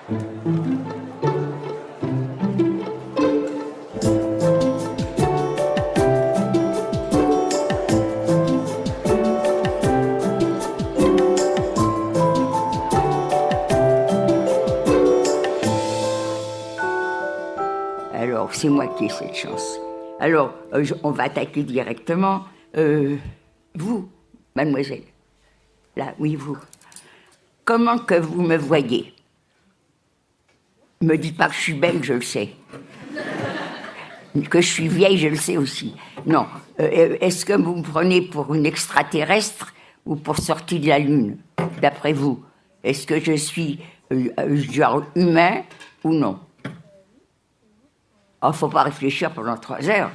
Alors, c'est moi qui ai cette chance. Alors, on va attaquer directement. Vous, mademoiselle. Là, oui, vous. Comment que vous me voyez? Ne me dites pas que je suis belle, je le sais. Que je suis vieille, je le sais aussi. Non. Est-ce que vous me prenez pour une extraterrestre ou pour sortir de la Lune, d'après vous? Est-ce que je suis genre humain ou non? Il ne faut pas réfléchir pendant 3 heures.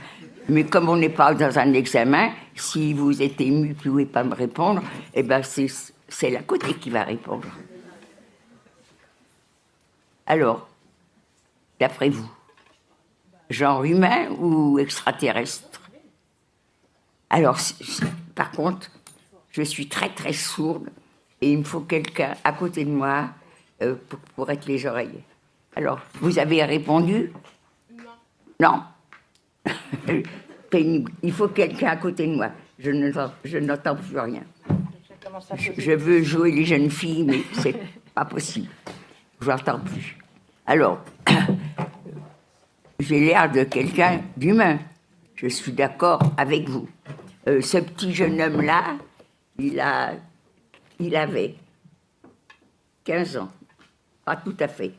Mais comme on n'est pas dans un examen, si vous êtes ému et que vous ne pouvez pas me répondre, eh ben c'est l'à côté qui va répondre. Alors, d'après vous, genre humain ou extraterrestre? Alors, par contre, je suis très très sourde et il me faut quelqu'un à côté de moi pour être les oreilles. Alors, vous avez répondu? Non. Pénible. Il faut quelqu'un à côté de moi. Je n'entends plus rien. Je veux jouer les jeunes filles, mais c'est pas possible. Je n'entends plus. Alors, j'ai l'air de quelqu'un d'humain. Je suis d'accord avec vous. Ce petit jeune homme-là, il avait 15 ans. Pas tout à fait.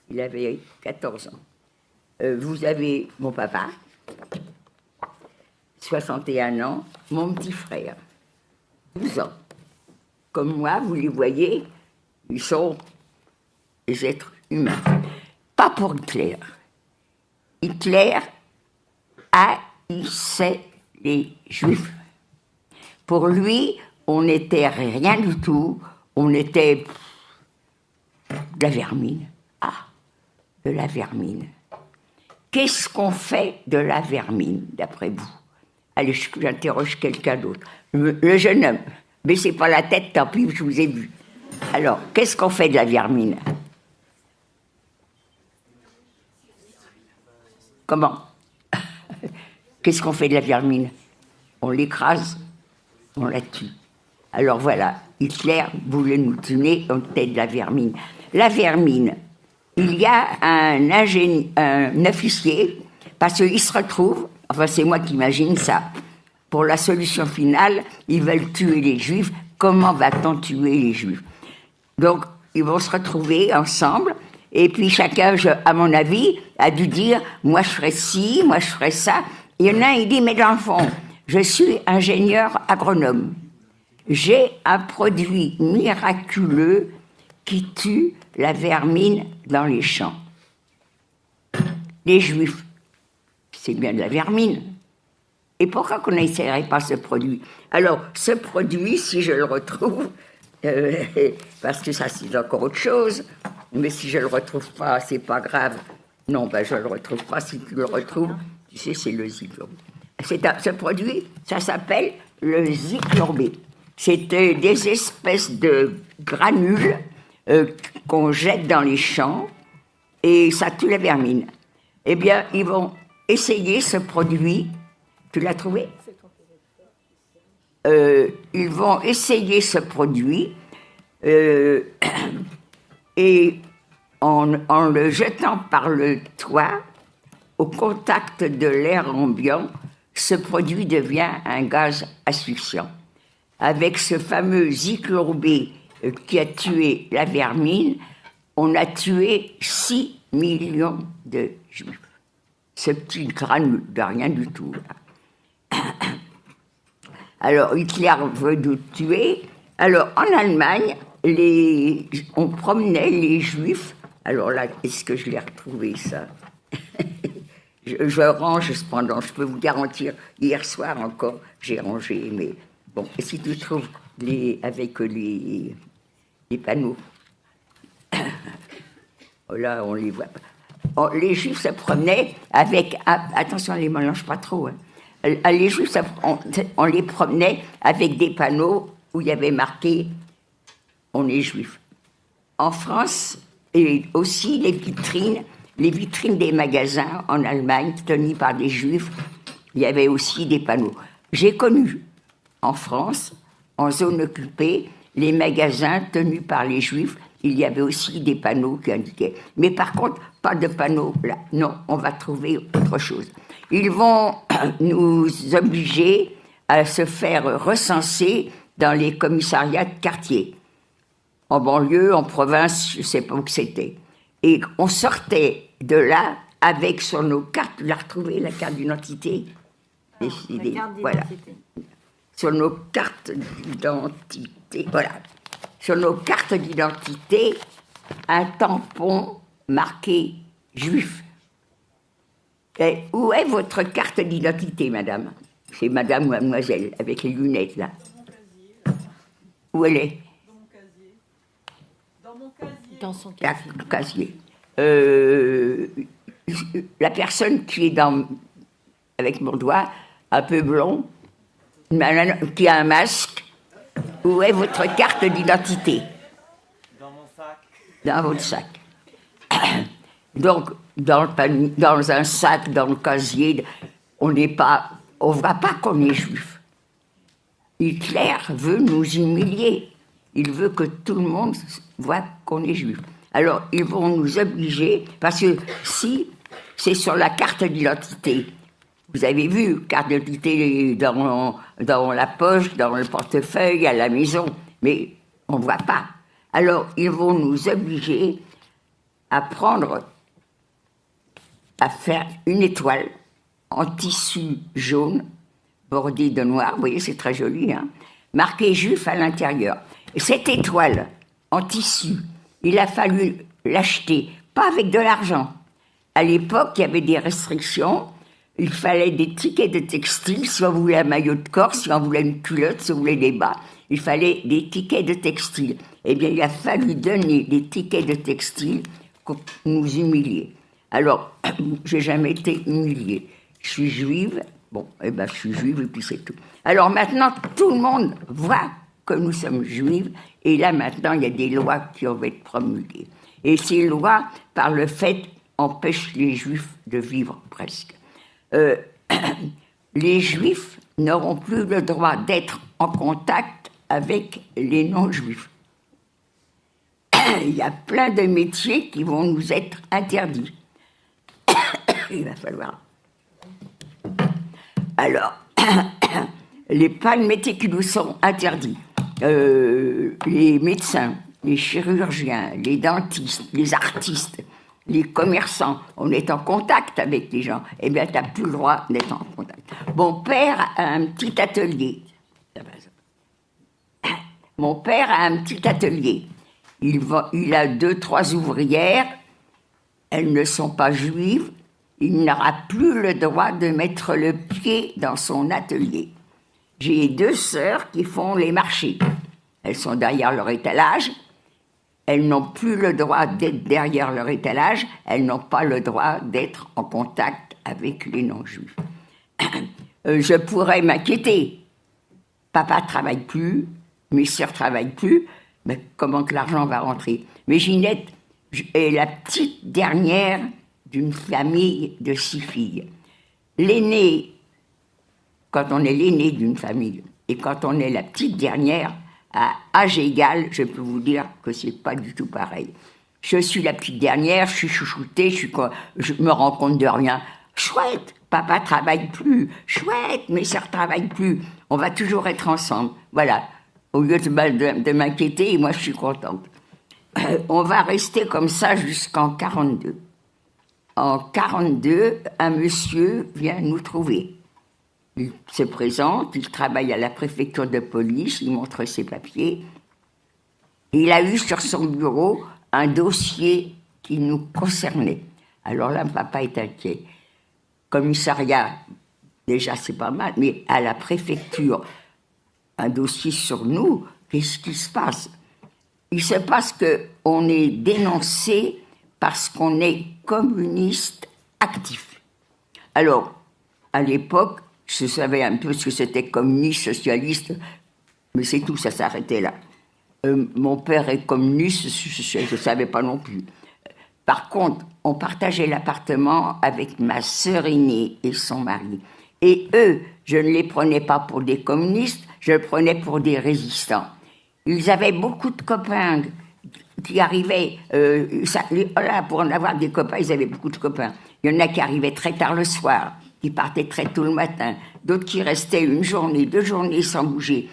Il avait 14 ans. Vous avez mon papa, 61 ans, mon petit frère, 12 ans. Comme moi, vous les voyez, ils sont des êtres humains. Pas pour Hitler. Hitler haïssait les Juifs. Pour lui, on n'était rien du tout, on était de la vermine. Ah, de la vermine. Qu'est-ce qu'on fait de la vermine, d'après vous? Allez, j'interroge quelqu'un d'autre. Le jeune homme, baissez pas la tête, tant pis, je vous ai vu. Alors, qu'est-ce qu'on fait de la vermine? Comment? Qu'est-ce qu'on fait de la vermine? On l'écrase, on la tue. Alors voilà, Hitler voulait nous tuer, on était de la vermine. La vermine, il y a un officier, parce qu'il se retrouve, enfin c'est moi qui imagine ça, pour la solution finale, ils veulent tuer les Juifs. Comment va-t-on tuer les Juifs? Donc, ils vont se retrouver ensemble, et puis chacun, à mon avis, a dû dire, moi je ferai ci, moi je ferai ça. Il y en a un, il dit, mais dans le fond, je suis ingénieur agronome. J'ai un produit miraculeux qui tue la vermine dans les champs. Les Juifs, c'est bien de la vermine. Et pourquoi qu'on n'essayerait pas ce produit? Alors, ce produit, si je le retrouve, parce que ça c'est encore autre chose, mais si je le retrouve pas, c'est pas grave. Non, ben je le retrouve pas. Si tu le retrouves, tu sais, c'est le zyklon. Ce produit, ça s'appelle le zyklon-B. C'est des espèces de granules qu'on jette dans les champs et ça tue la vermine. Eh bien, ils vont essayer ce produit. Tu l'as trouvé? Ils vont essayer ce produit et en le jetant par le toit, au contact de l'air ambiant, ce produit devient un gaz asphyxiant. Avec ce fameux zyklon-B qui a tué la vermine, on a tué 6 millions de Juifs. Ce petit granule de rien du tout. Alors, Hitler veut nous tuer. Alors, en Allemagne, on promenait les Juifs. Alors là, est-ce que je l'ai retrouvé, ça? je range cependant, je peux vous garantir, hier soir encore, j'ai rangé, mais bon, et si tu trouves avec les panneaux, là, on les voit pas. Les Juifs se promenaient avec, attention, on ne les mélange pas trop, hein. Les Juifs, on les promenait avec des panneaux où il y avait marqué « On est Juifs ». En France, Et aussi les vitrines des magasins en Allemagne, tenues par des juifs, il y avait aussi des panneaux. J'ai connu en France, en zone occupée, les magasins tenus par les juifs, il y avait aussi des panneaux qui indiquaient. Mais par contre, pas de panneaux là. Non, on va trouver autre chose. Ils vont nous obliger à se faire recenser dans les commissariats de quartier. En banlieue, en province, je ne sais pas où c'était. Et on sortait de là avec sur nos cartes, vous la retrouvez, la carte d'identité? La carte d'identité. Voilà. Sur nos cartes d'identité, voilà. Sur nos cartes d'identité, un tampon marqué juif. Et où est votre carte d'identité, madame? C'est madame ou mademoiselle, avec les lunettes, là. Où elle est? Dans mon casier. Dans son casier. La personne qui est avec mon doigt, un peu blond, qui a un masque, où est votre carte d'identité? Dans mon sac. Dans votre sac. Donc, dans un sac, dans le casier, on ne voit pas qu'on est juif. Hitler veut nous humilier. Il veut que tout le monde voit qu'on est juif. Alors, ils vont nous obliger, parce que si c'est sur la carte d'identité, vous avez vu, carte d'identité dans la poche, dans le portefeuille, à la maison, mais on ne voit pas. Alors, ils vont nous obliger à faire une étoile en tissu jaune, bordée de noir, vous voyez, c'est très joli, hein, marqué juif à l'intérieur. Et cette étoile en tissu, il a fallu l'acheter, pas avec de l'argent. À l'époque, il y avait des restrictions, il fallait des tickets de textile, si on voulait un maillot de corps, si on voulait une culotte, si on voulait des bas, il fallait des tickets de textile. Eh bien, il a fallu donner des tickets de textile pour nous humilier. Alors, j'ai jamais été humiliée. Je suis juive, bon, eh ben, je suis juive et puis c'est tout. Alors maintenant, tout le monde voit que nous sommes juives, et là maintenant, il y a des lois qui vont être promulguées. Et ces lois, par le fait, empêchent les juifs de vivre presque. Les juifs n'auront plus le droit d'être en contact avec les non-juifs. Il y a plein de métiers qui vont nous être interdits. Il va falloir... Alors, pas de métiers qui nous sont interdits. Les médecins, les chirurgiens, les dentistes, les artistes, les commerçants, on est en contact avec les gens. Eh bien, tu n'as plus le droit d'être en contact. Mon père a un petit atelier. Mon père a un petit atelier. Il a 2-3 ouvrières. Elles ne sont pas juives. Il n'aura plus le droit de mettre le pied dans son atelier. J'ai 2 sœurs qui font les marchés. Elles sont derrière leur étalage. Elles n'ont plus le droit d'être derrière leur étalage. Elles n'ont pas le droit d'être en contact avec les non-juifs. Je pourrais m'inquiéter. Papa ne travaille plus, mes sœurs ne travaillent plus, mais comment que l'argent va rentrer? Mais Ginette est la petite dernière d'une famille de 6 filles. L'aînée, quand on est l'aîné d'une famille, et quand on est la petite dernière, à âge égal, je peux vous dire que c'est pas du tout pareil. Je suis la petite dernière, je suis chouchoutée, je me rends compte de rien. Chouette, papa travaille plus. Chouette, mes sœurs travaillent plus. On va toujours être ensemble. Voilà. Au lieu de m'inquiéter, moi je suis contente. On va rester comme ça jusqu'en 42. En 42, un monsieur vient nous trouver. Il se présente, il travaille à la préfecture de police, il montre ses papiers. Il a eu sur son bureau un dossier qui nous concernait. Alors là, papa est inquiet. Commissariat, déjà c'est pas mal, mais à la préfecture, un dossier sur nous, qu'est-ce qui se passe? Il se passe qu'on est dénoncé parce qu'on est communiste actif. Alors, à l'époque, je savais un peu ce que c'était communiste, socialiste, mais c'est tout, ça s'arrêtait là. Mon père est communiste, je ne savais pas non plus. Par contre, on partageait l'appartement avec ma sœur aînée et son mari. Et eux, je ne les prenais pas pour des communistes, je les prenais pour des résistants. Ils avaient beaucoup de copains qui arrivaient, pour en avoir des copains, ils avaient beaucoup de copains. Il y en a qui arrivaient très tard le soir, qui partaient très tôt le matin, d'autres qui restaient une journée, 2 journées sans bouger.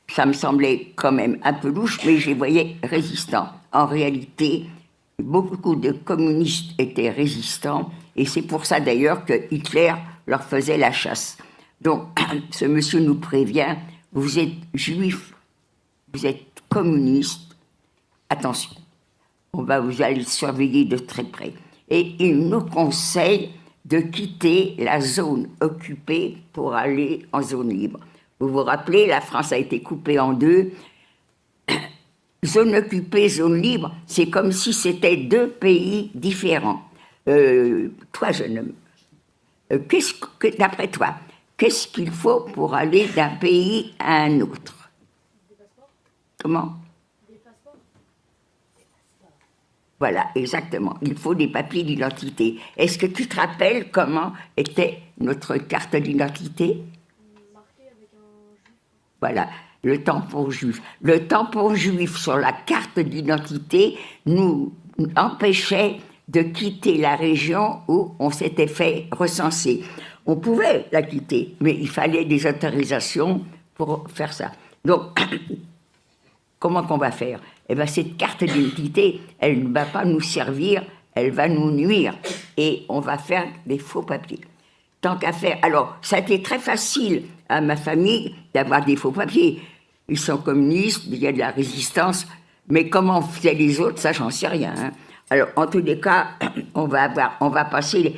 Ça me semblait quand même un peu louche, mais je les voyais résistants. En réalité, beaucoup de communistes étaient résistants, et c'est pour ça d'ailleurs que Hitler leur faisait la chasse. Donc, ce monsieur nous prévient, vous êtes juif, vous êtes communiste, attention, on va vous aller surveiller de très près. Et il nous conseille de quitter la zone occupée pour aller en zone libre. Vous vous rappelez, la France a été coupée en 2. Zone occupée, zone libre, c'est comme si c'était 2 pays différents. Toi, jeune homme, d'après toi, qu'est-ce qu'il faut pour aller d'un pays à un autre? Des passeports. Comment? Des passeports. Voilà, exactement. Il faut des papiers d'identité. Est-ce que tu te rappelles comment était notre carte d'identité? Marquée avec un juif. Voilà. Le tampon juif. Le tampon juif sur la carte d'identité nous empêchait de quitter la région où on s'était fait recenser. On pouvait la quitter, mais il fallait des autorisations pour faire ça. Donc, comment qu'on va faire? Eh bien, cette carte d'identité, elle ne va pas nous servir, elle va nous nuire. Et on va faire des faux papiers. Tant qu'à faire... Alors, ça a été très facile à ma famille d'avoir des faux papiers. Ils sont communistes, il y a de la résistance, mais comment faisaient les autres, ça, j'en sais rien. Hein. Alors, en tous les cas, on va passer...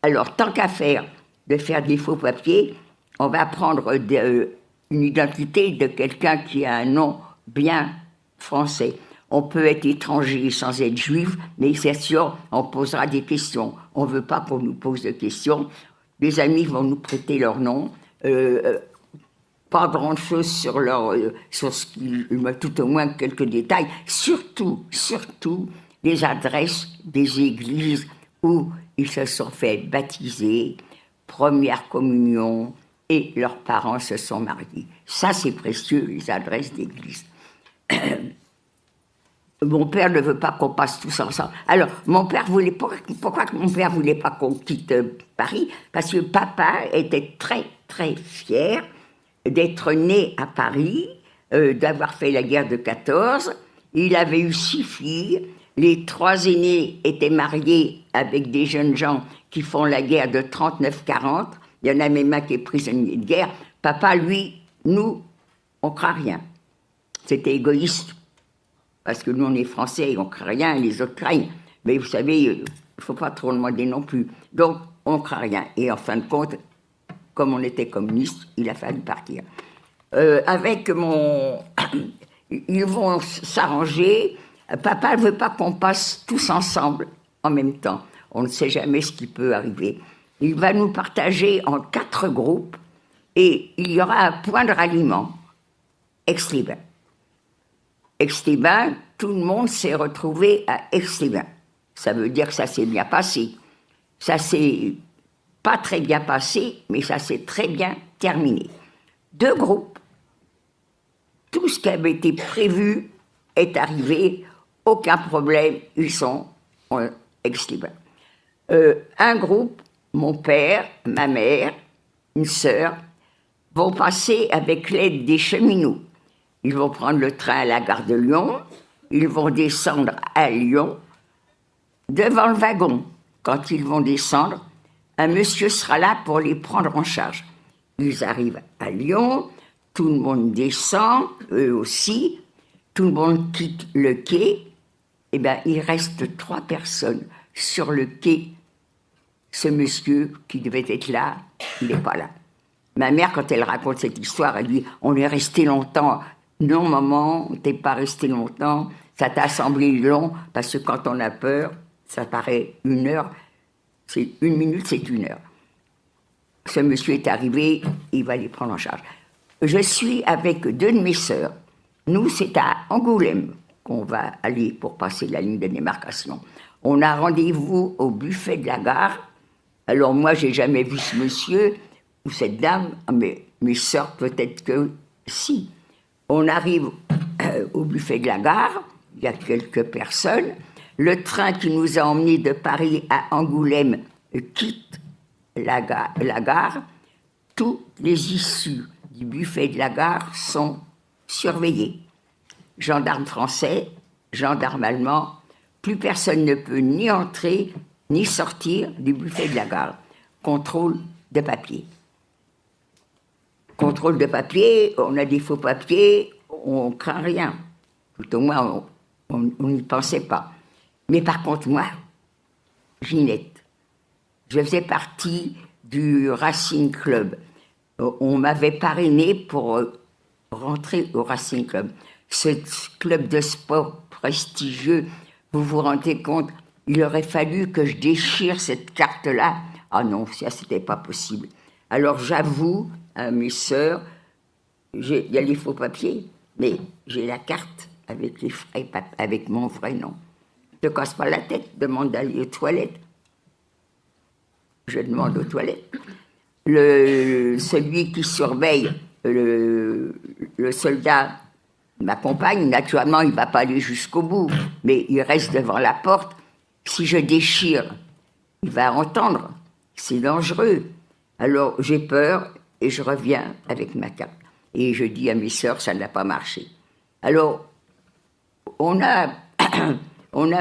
Alors, tant qu'à faire de faire des faux papiers, on va prendre une identité de quelqu'un qui a un nom bien français. On peut être étranger sans être juif, mais c'est sûr, on posera des questions. On ne veut pas qu'on nous pose de questions. Les amis vont nous prêter leur nom. Pas grand-chose sur ce qu'ils... tout au moins quelques détails. Surtout, les adresses des églises où ils se sont fait baptiser, première communion, et leurs parents se sont mariés. Ça, c'est précieux, les adresses d'église. Mon père ne veut pas qu'on passe tous ensemble. Alors, mon père voulait... Pourquoi mon père ne voulait pas qu'on quitte Paris? Parce que papa était très, très fier d'être né à Paris, d'avoir fait la guerre de 14. Il avait eu 6 filles. Les 3 aînés étaient mariés avec des jeunes gens qui font la guerre de 39-40. Il y en a même un qui est prisonnier de guerre. Papa, lui, nous, on ne craint rien. C'était égoïste. Parce que nous, on est Français, on ne craint rien, les autres craignent. Mais vous savez, il ne faut pas trop demander non plus. Donc, on ne craint rien. Et en fin de compte, comme on était communiste, il a fallu partir. Avec mon... Ils vont s'arranger. Papa ne veut pas qu'on passe tous ensemble en même temps. On ne sait jamais ce qui peut arriver. Il va nous partager en 4 groupes et il y aura un point de ralliement. Aix-les-Bains. Aix-les-Bains, tout le monde s'est retrouvé à Aix-les-Bains. Ça veut dire que ça s'est bien passé. Ça s'est pas très bien passé, mais ça s'est très bien terminé. 2 groupes. Tout ce qui avait été prévu est arrivé. Aucun problème, ils sont en Aix-les-Bains. Un groupe, mon père, ma mère, une sœur, vont passer avec l'aide des cheminots. Ils vont prendre le train à la gare de Lyon, ils vont descendre à Lyon. Devant le wagon, quand ils vont descendre, un monsieur sera là pour les prendre en charge. Ils arrivent à Lyon, tout le monde descend, eux aussi, tout le monde quitte le quai. Eh bien, il reste 3 personnes sur le quai. Ce monsieur qui devait être là, il n'est pas là. Ma mère, quand elle raconte cette histoire, elle dit « On est resté longtemps. » Non, maman, t'es pas resté longtemps. Ça t'a semblé long, parce que quand on a peur, ça paraît 1 heure. C'est 1 minute, c'est 1 heure. Ce monsieur est arrivé, il va les prendre en charge. Je suis avec 2 de mes sœurs. Nous, c'est à Angoulême. qu'on va aller pour passer la ligne de démarcation. On a rendez-vous au buffet de la gare. Alors moi, j'ai jamais vu ce monsieur ou cette dame, mais mes sœurs peut-être que si. On arrive au buffet de la gare, il y a quelques personnes. Le train qui nous a emmenés de Paris à Angoulême quitte la gare. Toutes les issues du buffet de la gare sont surveillées. Gendarmes français, gendarmes allemands, plus personne ne peut ni entrer ni sortir du buffet de la gare. Contrôle de papier. Contrôle de papier, on a des faux papiers, on craint rien. Tout au moins, on n'y pensait pas. Mais par contre, moi, Ginette, je faisais partie du Racing Club. On m'avait parrainé pour rentrer au Racing Club. Ce club de sport prestigieux, vous vous rendez compte, il aurait fallu que je déchire cette carte-là. Ah non, ça, c'était pas possible. Alors j'avoue à mes sœurs, il y a les faux papiers, mais j'ai la carte avec, avec mon vrai nom. Ne te casse pas la tête, demande d'aller aux toilettes. Je demande aux toilettes. Celui qui surveille, le soldat m'accompagne. Naturellement, il ne va pas aller jusqu'au bout, mais il reste devant la porte. Si je déchire, il va entendre. C'est dangereux. Alors j'ai peur et je reviens avec ma carte. Et je dis à mes sœurs, ça n'a pas marché. Alors, on a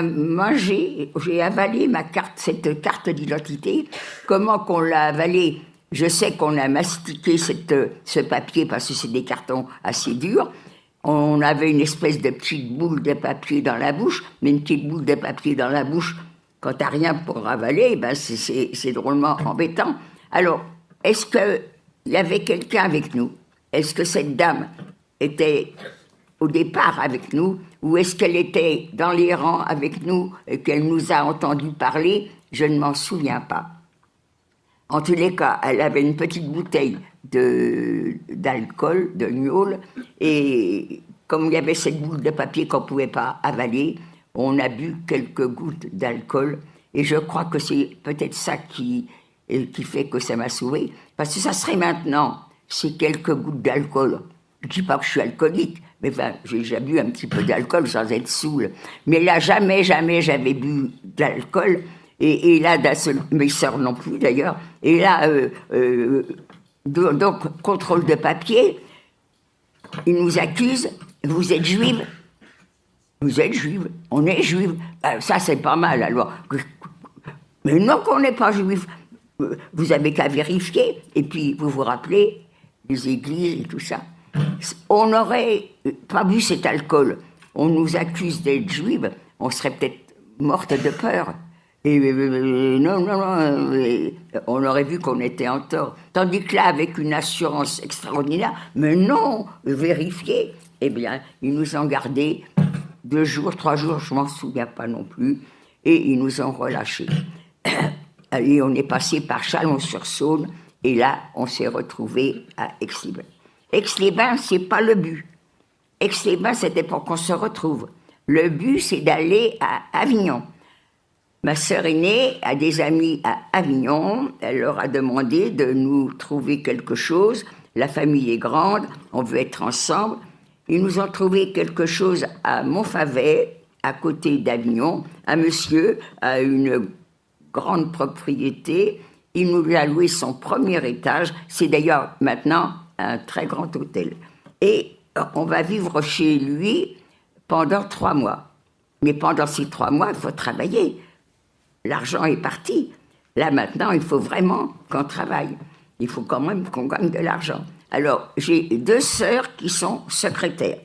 mangé, j'ai avalé ma carte, cette carte d'identité. Comment qu'on l'a avalée? Je sais qu'on a mastiqué ce papier parce que c'est des cartons assez durs. On avait une espèce de petite boule de papier dans la bouche, mais une petite boule de papier dans la bouche, quand t'as rien pour avaler, ben c'est drôlement embêtant. Alors, est-ce qu'il y avait quelqu'un avec nous? Est-ce que cette dame était au départ avec nous, ou est-ce qu'elle était dans les rangs avec nous et qu'elle nous a entendu parler? Je ne m'en souviens pas. En tous les cas, elle avait une petite bouteille d'alcool, de gnôle, et comme il y avait cette boule de papier qu'on ne pouvait pas avaler, on a bu quelques gouttes d'alcool, et je crois que c'est peut-être ça qui fait que ça m'a sauvé, parce que ça serait maintenant, ces quelques gouttes d'alcool. Je ne dis pas que je suis alcoolique, mais enfin, j'ai déjà bu un petit peu d'alcool sans être saoul. Mais là, jamais j'avais bu d'alcool. Et là, mes sœurs non plus d'ailleurs. Et là, donc, contrôle de papier, ils nous accusent, vous êtes juive? Vous êtes juive? On est juive. Ça, c'est pas mal, alors. Mais non qu'on n'est pas juive. Vous avez qu'à vérifier. Et puis, vous vous rappelez, les églises et tout ça. On n'aurait pas bu cet alcool. On nous accuse d'être juive. On serait peut-être morte de peur. Et non, on aurait vu qu'on était en tort. Tandis que là, avec une assurance extraordinaire, mais non, vérifiez. Eh bien, ils nous ont gardés 2 jours, 3 jours, je m'en souviens pas non plus, et ils nous ont relâchés. Et on est passé par Chalon-sur-Saône, et là, on s'est retrouvés à Aix-les-Bains. Aix-les-Bains, c'est pas le but. Aix-les-Bains, c'était pour qu'on se retrouve. Le but, c'est d'aller à Avignon. Ma sœur aînée a des amis à Avignon. Elle leur a demandé de nous trouver quelque chose. La famille est grande, on veut être ensemble. Ils nous ont trouvé quelque chose à Montfavet, à côté d'Avignon. Un monsieur a une grande propriété. Il nous a loué son premier étage. C'est d'ailleurs maintenant un très grand hôtel. Et on va vivre chez lui pendant 3 mois. Mais pendant ces 3 mois, il faut travailler. L'argent est parti. Là, maintenant, il faut vraiment qu'on travaille. Il faut quand même qu'on gagne de l'argent. Alors, j'ai 2 sœurs qui sont secrétaires.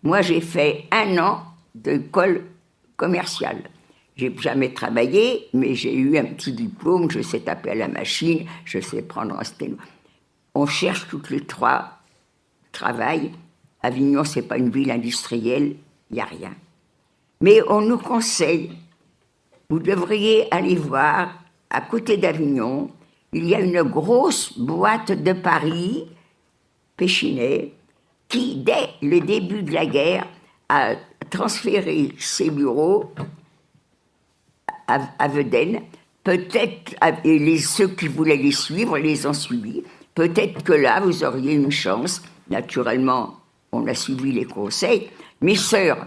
Moi, j'ai fait 1 an d'école commerciale. J'ai jamais travaillé, mais j'ai eu un petit diplôme. Je sais taper à la machine, je sais prendre un stylo. On cherche toutes les 3 travail. Avignon, c'est pas une ville industrielle, il n'y a rien. Mais on nous conseille. Vous devriez aller voir, à côté d'Avignon, il y a une grosse boîte de Paris, Péchinet, qui, dès le début de la guerre, a transféré ses bureaux à Vedène. Peut-être, et ceux qui voulaient les suivre les ont suivis. Peut-être que là, vous auriez une chance. Naturellement, on a suivi les conseils. Mes sœurs,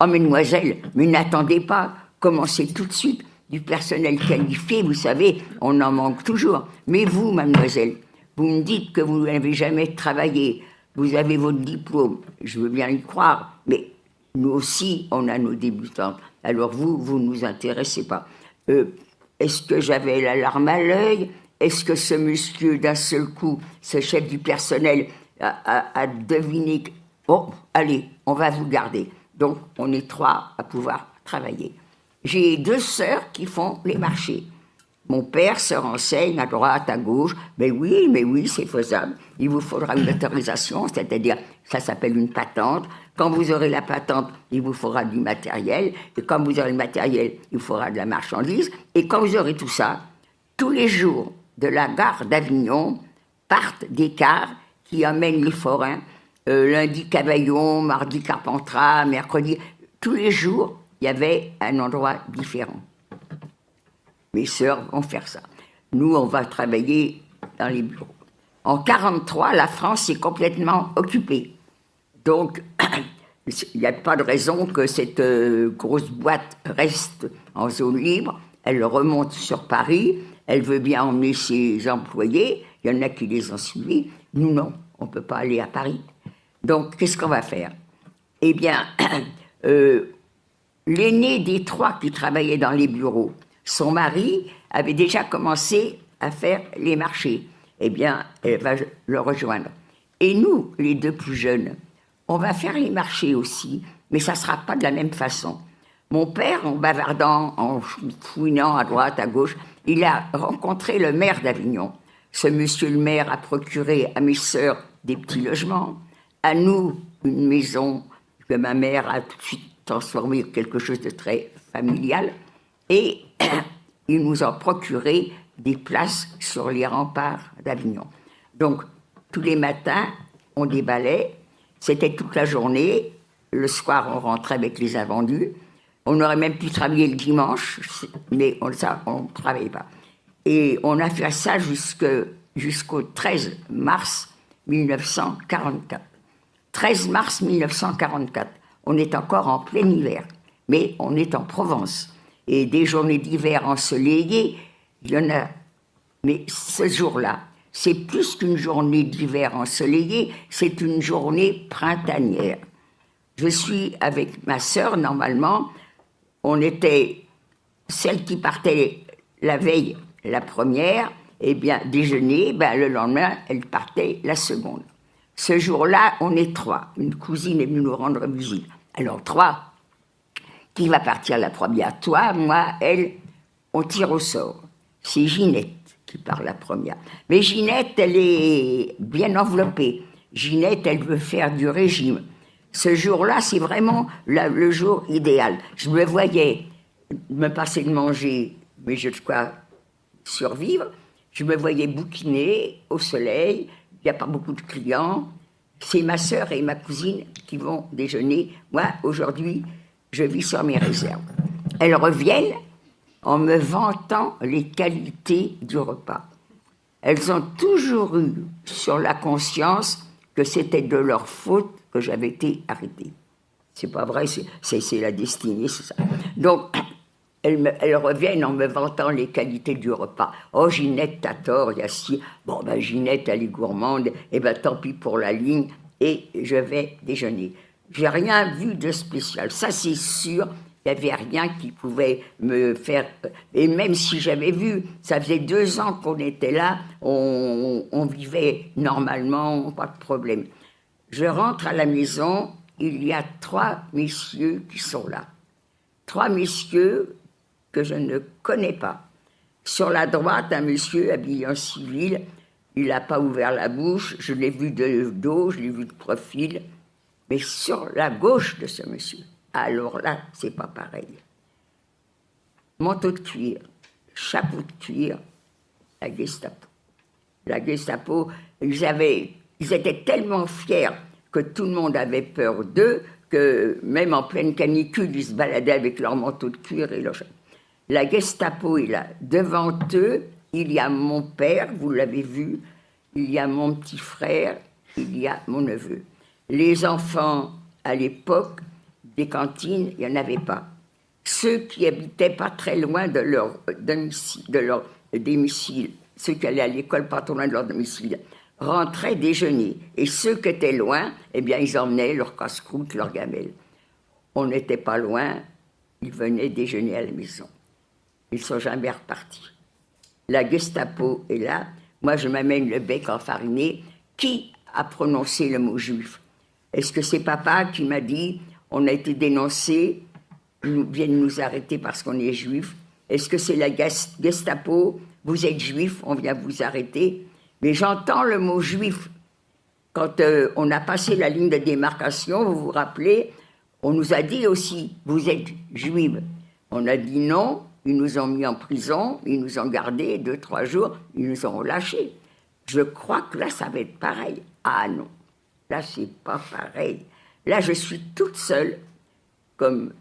oh mesdemoiselles, mais n'attendez pas, commencez tout de suite. Du personnel qualifié, vous savez, on en manque toujours. Mais vous, mademoiselle, vous me dites que vous n'avez jamais travaillé, vous avez votre diplôme, je veux bien y croire, mais nous aussi, on a nos débutantes. Alors vous ne nous intéressez pas. Est-ce que j'avais la larme à l'œil? Est-ce que ce monsieur, d'un seul coup, ce chef du personnel, a deviné que... Bon, allez, on va vous garder. Donc, on est 3 à pouvoir travailler. J'ai 2 sœurs qui font les marchés. Mon père se renseigne à droite, à gauche. Mais oui, c'est faisable. Il vous faudra une autorisation, c'est-à-dire, ça s'appelle une patente. Quand vous aurez la patente, il vous faudra du matériel. Et quand vous aurez le matériel, il vous faudra de la marchandise. Et quand vous aurez tout ça, tous les jours de la gare d'Avignon partent des cars qui emmènent les forains. Lundi, Cavaillon, mardi, Carpentras, mercredi. Tous les jours, il y avait un endroit différent. Mes sœurs vont faire ça. Nous, on va travailler dans les bureaux. En 1943, la France est complètement occupée. Donc, il n'y a pas de raison que cette grosse boîte reste en zone libre. Elle remonte sur Paris. Elle veut bien emmener ses employés. Il y en a qui les ont suivis. Nous, non. On ne peut pas aller à Paris. Donc, qu'est-ce qu'on va faire? Eh bien, l'aîné des 3 qui travaillaient dans les bureaux, son mari avait déjà commencé à faire les marchés. Eh bien, elle va le rejoindre. Et nous, les 2 plus jeunes, on va faire les marchés aussi, mais ça ne sera pas de la même façon. Mon père, en bavardant, en fouinant à droite, à gauche, il a rencontré le maire d'Avignon. Ce monsieur le maire a procuré à mes sœurs des petits logements, à nous une maison que ma mère a tout de suite transformée en quelque chose de très familial, et ils nous ont procuré des places sur les remparts d'Avignon. Donc, tous les matins, on déballait, c'était toute la journée, le soir, on rentrait avec les invendus, on aurait même pu travailler le dimanche, mais on ne travaillait pas. Et on a fait ça jusqu'au 13 mars 1944. 13 mars 1944, on est encore en plein hiver, mais on est en Provence. Et des journées d'hiver ensoleillées, il y en a. Mais ce jour-là, c'est plus qu'une journée d'hiver ensoleillée, c'est une journée printanière. Je suis avec ma sœur, normalement, on était celle qui partait la veille, la première, et bien déjeuner, le lendemain, elle partait la seconde. Ce jour-là, on est 3. Une cousine est venue nous rendre visite. Alors 3, qui va partir la première? Toi, moi, elle, on tire au sort. C'est Ginette qui part la première. Mais Ginette, elle est bien enveloppée. Ginette, elle veut faire du régime. Ce jour-là, c'est vraiment le jour idéal. Je me voyais me passer de manger, mais je dois survivre. Je me voyais bouquiner au soleil. Il n'y a pas beaucoup de clients. C'est ma sœur et ma cousine qui vont déjeuner. Moi, aujourd'hui, je vis sur mes réserves. Elles reviennent en me vantant les qualités du repas. Elles ont toujours eu sur la conscience que c'était de leur faute que j'avais été arrêtée. C'est pas vrai, c'est la destinée, c'est ça. Donc, elles reviennent en me vantant les qualités du repas. Oh, Ginette, t'as tort, il y a si... Bon, Ginette, elle est gourmande, et tant pis pour la ligne, et je vais déjeuner. J'ai rien vu de spécial, ça c'est sûr, il n'y avait rien qui pouvait me faire... Et même si j'avais vu, ça faisait 2 ans qu'on était là, on vivait normalement, pas de problème. Je rentre à la maison, il y a 3 messieurs qui sont là. 3 messieurs que je ne connais pas. Sur la droite, un monsieur habillé en civil, il n'a pas ouvert la bouche, je l'ai vu de dos, je l'ai vu de profil, mais sur la gauche de ce monsieur, alors là, c'est pas pareil. Manteau de cuir, chapeau de cuir, la Gestapo. La Gestapo, ils étaient tellement fiers que tout le monde avait peur d'eux, que même en pleine canicule, ils se baladaient avec leur manteau de cuir et leur... La Gestapo est là. Devant eux, il y a mon père, vous l'avez vu, il y a mon petit frère, il y a mon neveu. Les enfants, à l'époque, des cantines, il n'y en avait pas. Ceux qui habitaient pas très loin de leur domicile, ceux qui allaient à l'école pas trop loin de leur domicile, rentraient déjeuner. Et ceux qui étaient loin, eh bien, ils emmenaient leur casse-croûte, leur gamelle. On n'était pas loin, ils venaient déjeuner à la maison. Ils ne sont jamais repartis. La Gestapo est là. Moi, je m'amène le bec enfariné. Qui a prononcé le mot juif? Est-ce que c'est papa qui m'a dit on a été dénoncés, ils viennent nous arrêter parce qu'on est juif? Est-ce que c'est la Gestapo? Vous êtes juif, on vient vous arrêter? Mais j'entends le mot juif. Quand on a passé la ligne de démarcation, vous vous rappelez, on nous a dit aussi vous êtes juive. On a dit non. Ils nous ont mis en prison, ils nous ont gardés 2-3 jours, ils nous ont relâchés. Je crois que là, ça va être pareil. Ah non, là, c'est pas pareil. Là, je suis toute seule comme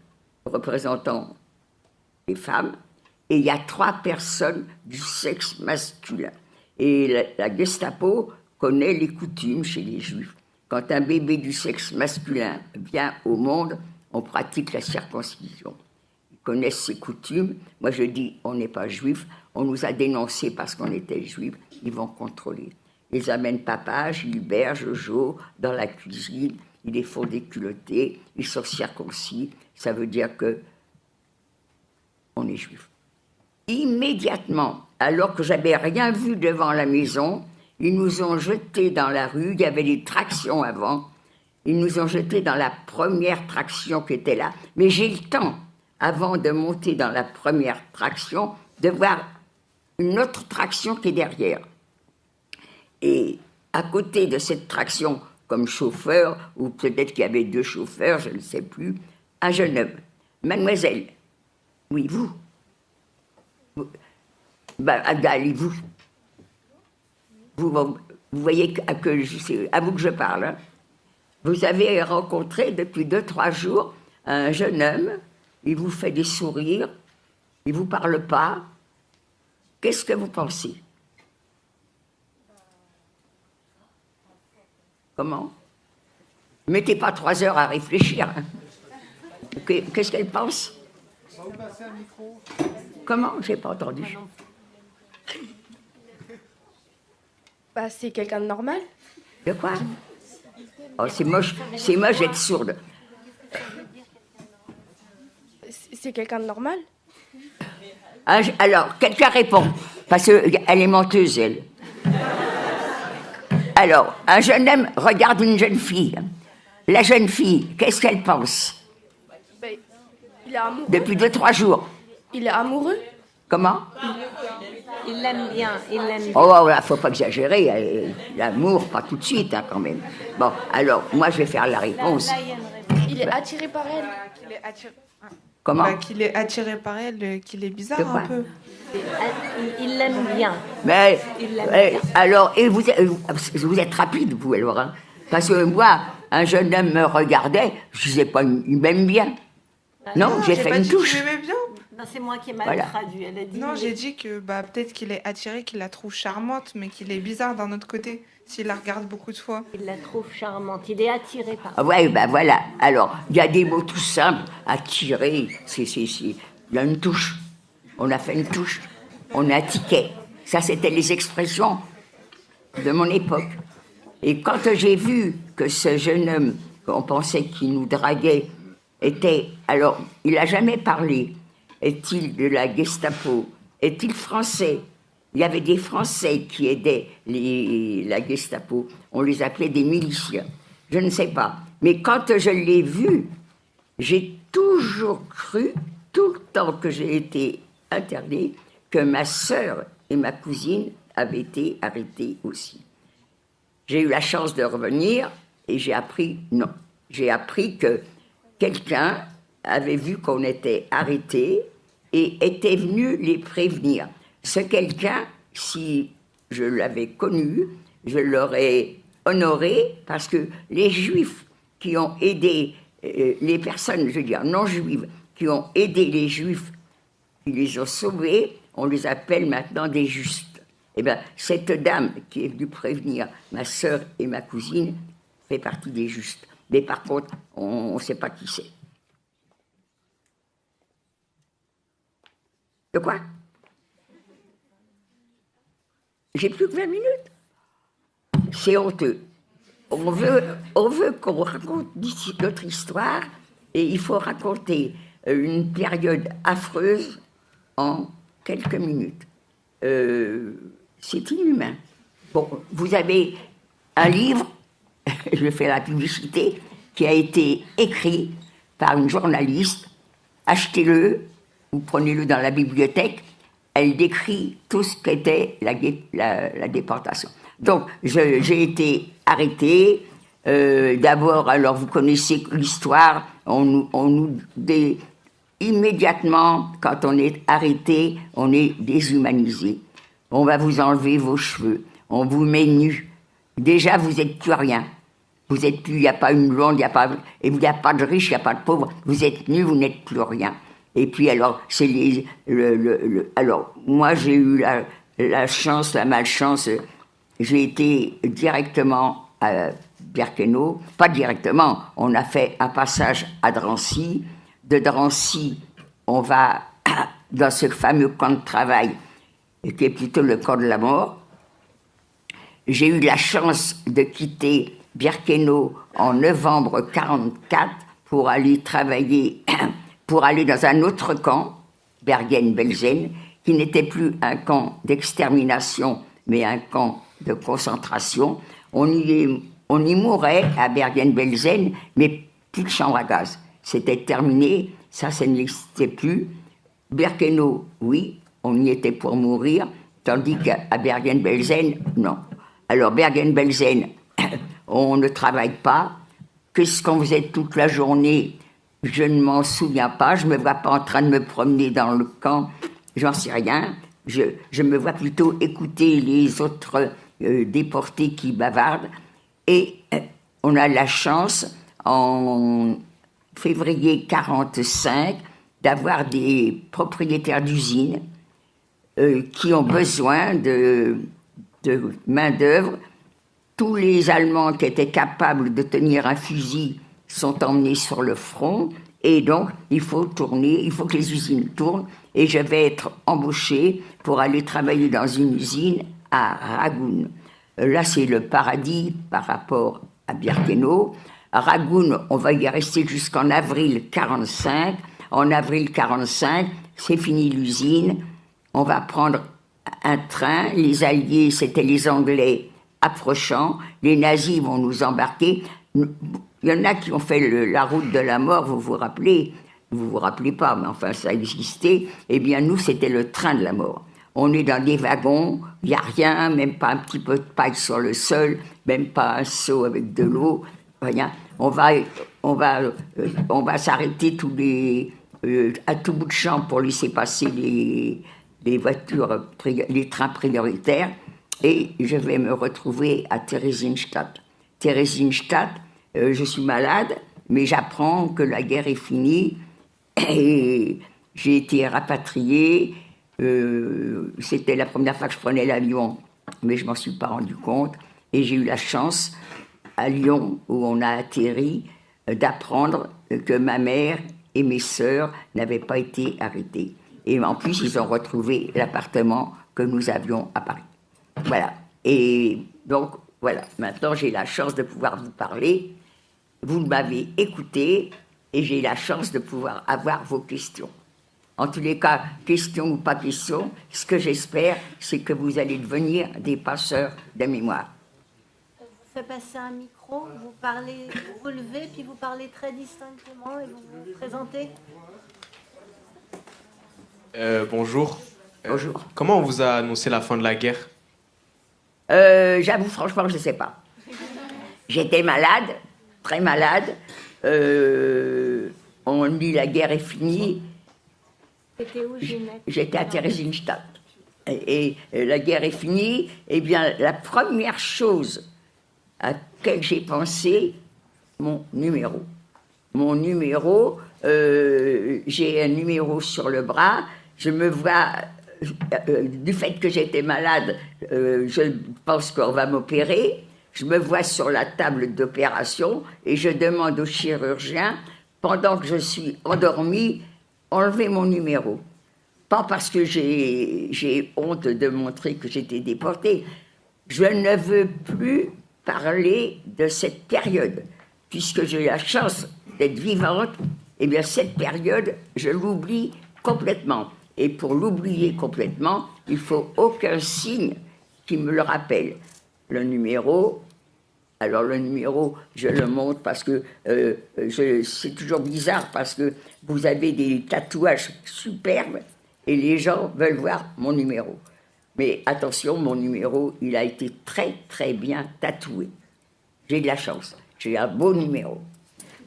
représentant des femmes, et il y a 3 personnes du sexe masculin. Et la Gestapo connaît les coutumes chez les Juifs. Quand un bébé du sexe masculin vient au monde, on pratique la circoncision. Connaissent ces coutumes. Moi, je dis, on n'est pas juif, on nous a dénoncés parce qu'on était juifs, ils vont contrôler. Ils amènent papa, Gilbert, Jojo dans la cuisine, ils les font déculottés, ils sont circoncis, ça veut dire que on est juif. Immédiatement, alors que j'avais rien vu devant la maison, ils nous ont jetés dans la rue, il y avait des tractions avant, ils nous ont jetés dans la première traction qui était là, mais j'ai le temps, avant de monter dans la première traction, de voir une autre traction qui est derrière. Et à côté de cette traction, comme chauffeur, ou peut-être qu'il y avait 2 chauffeurs, je ne sais plus, un jeune homme. Mademoiselle, oui, vous allez-vous. Vous voyez c'est à vous que je parle. Hein. Vous avez rencontré depuis 2-3 jours un jeune homme. Il vous fait des sourires, il ne vous parle pas. Qu'est-ce que vous pensez? Comment? Mettez pas 3 heures à réfléchir. Hein. Qu'est-ce qu'elle pense? Comment? J'ai pas entendu. Bah, c'est quelqu'un de normal. De quoi? Oh, c'est moche d'être sourde. C'est quelqu'un de normal. Alors, quelqu'un répond, parce qu'elle est menteuse, elle. Alors, un jeune homme regarde une jeune fille. La jeune fille, qu'est-ce qu'elle pense? Ben, il est amoureux. Depuis 2-3 jours. Il est amoureux. Comment? Il l'aime bien, il l'aime bien. Oh, là, faut pas exagérer. L'amour, pas tout de suite, hein, quand même. Bon, alors, moi, je vais faire la réponse. Là, il y a une réponse. Il est attiré par elle. Comment? Qu'il est attiré par elle, qu'il est bizarre De quoi? un peu. Il l'aime bien. Mais, Il l'aime bien. alors, et vous êtes rapide, vous, alors, hein? Parce que moi, un jeune homme me regardait, je disais pas, il m'aime bien. Non, j'ai fait pas une dit touche. qu'il m'aimait bien. Non, c'est moi qui ai mal Voilà. traduit. Elle a dit. Non, j'ai dit que peut-être qu'il est attiré, qu'il la trouve charmante, mais qu'il est bizarre d'un autre côté, s'il la regarde beaucoup de fois. Il la trouve charmante. Il est attiré par. Ah ouais, ben voilà. Alors, il y a des mots tout simples. Attirer, il y a une touche. On a fait une touche. On a tiqué. Ça, c'était les expressions de mon époque. Et quand j'ai vu que ce jeune homme, qu'on pensait qu'il nous draguait, était... Alors, il n'a jamais parlé. Est-il de la Gestapo? Est-il français? Il y avait des Français qui aidaient la Gestapo. On les appelait des miliciens. Je ne sais pas. Mais quand je l'ai vu, j'ai toujours cru, tout le temps que j'ai été internée, que ma sœur et ma cousine avaient été arrêtées aussi. J'ai eu la chance de revenir et j'ai appris, non. J'ai appris que quelqu'un avait vu qu'on était arrêtés et était venu les prévenir. Ce quelqu'un, si je l'avais connu, je l'aurais honoré parce que les Juifs qui ont aidé les personnes, je veux dire, non juives, qui ont aidé les juifs, qui les ont sauvés, on les appelle maintenant des justes. Eh bien, cette dame qui est venue prévenir ma sœur et ma cousine fait partie des justes. Mais par contre, on ne sait pas qui c'est. De quoi? J'ai plus que 20 minutes. C'est honteux. On veut qu'on raconte notre histoire et il faut raconter une période affreuse en quelques minutes. C'est inhumain. Bon, vous avez un livre, je fais la publicité, qui a été écrit par une journaliste. Achetez-le, ou prenez-le dans la bibliothèque. Elle décrit tout ce qu'était la déportation. Donc, j'ai été arrêtée. D'abord, alors vous connaissez l'histoire, immédiatement, quand on est arrêté, on est déshumanisé. On va vous enlever vos cheveux, on vous met nu. Déjà, vous n'êtes plus rien. Vous êtes plus, il n'y a pas une blonde, il n'y a pas de riche, il n'y a pas de pauvre. Vous êtes nu, vous n'êtes plus rien. Et puis alors, c'est alors, moi j'ai eu la chance, la malchance, j'ai été directement à Birkenau, pas directement, on a fait un passage à Drancy. De Drancy, on va dans ce fameux camp de travail, qui est plutôt le camp de la mort. J'ai eu la chance de quitter Birkenau en novembre 1944 pour aller travailler, pour aller dans un autre camp, Bergen-Belsen, qui n'était plus un camp d'extermination, mais un camp de concentration. On y mourait à Bergen-Belsen, mais plus de chambre à gaz. C'était terminé, ça n'existait plus. Birkenau, oui, on y était pour mourir, tandis qu'à Bergen-Belsen, non. Alors Bergen-Belsen, on ne travaille pas. Qu'est-ce qu'on faisait toute la journée? Je ne m'en souviens pas, je ne me vois pas en train de me promener dans le camp, j'en sais rien. Je me vois plutôt écouter les autres déportés qui bavardent. Et on a la chance, en février 1945, d'avoir des propriétaires d'usines qui ont besoin de main-d'œuvre. Tous les Allemands qui étaient capables de tenir un fusil sont emmenés sur le front, et donc il faut que les usines tournent, et je vais être embauchée pour aller travailler dans une usine à Ragun. Là, c'est le paradis par rapport à Birkenau. À Ragun, on va y rester jusqu'en avril 1945. En avril 1945, c'est fini l'usine. On va prendre un train. Les Alliés, c'était les Anglais approchant. Les nazis vont nous embarquer. Il y en a qui ont fait la route de la mort, vous vous rappelez? Vous vous rappelez pas, mais enfin, ça existait. Eh bien, nous, c'était le train de la mort. On est dans des wagons, il n'y a rien, même pas un petit peu de paille sur le sol, même pas un seau avec de l'eau, rien. On va s'arrêter à tout bout de champ pour laisser passer les voitures, les trains prioritaires, et je vais me retrouver à Theresienstadt. Theresienstadt, je suis malade, mais j'apprends que la guerre est finie, et j'ai été rapatriée. C'était la première fois que je prenais l'avion, mais je m'en suis pas rendu compte, et j'ai eu la chance à Lyon, où on a atterri, d'apprendre que ma mère et mes sœurs n'avaient pas été arrêtées, et en plus ils ont retrouvé l'appartement que nous avions à Paris. Voilà, et donc voilà, maintenant j'ai la chance de pouvoir vous parler, vous m'avez écouté, et j'ai la chance de pouvoir avoir vos questions. En tous les cas, question ou pas question, ce que j'espère, c'est que vous allez devenir des passeurs de mémoire. Je vous fais passer un micro, vous parlez, vous levez, puis vous parlez très distinctement et vous vous présentez. Bonjour. Bonjour. Comment on vous a annoncé la fin de la guerre? J'avoue franchement, je ne sais pas. J'étais malade, très malade. On dit la guerre est finie. C'était où, Ginette? J'étais à Theresienstadt. Et la guerre est finie. Eh bien, la première chose à laquelle j'ai pensé, mon numéro. mon numéro, j'ai un numéro sur le bras, je me vois, du fait que j'étais malade, je pense qu'on va m'opérer, je me vois sur la table d'opération et je demande au chirurgien, pendant que je suis endormie, enlever mon numéro. Pas parce que j'ai honte de montrer que j'étais déportée. Je ne veux plus parler de cette période, puisque j'ai la chance d'être vivante. Eh bien, cette période, je l'oublie complètement. Et pour l'oublier complètement, il faut aucun signe qui me le rappelle. Le numéro, alors le numéro, je le montre parce que c'est toujours bizarre, parce que vous avez des tatouages superbes et les gens veulent voir mon numéro. Mais attention, mon numéro, il a été très très bien tatoué. J'ai de la chance, j'ai un beau numéro.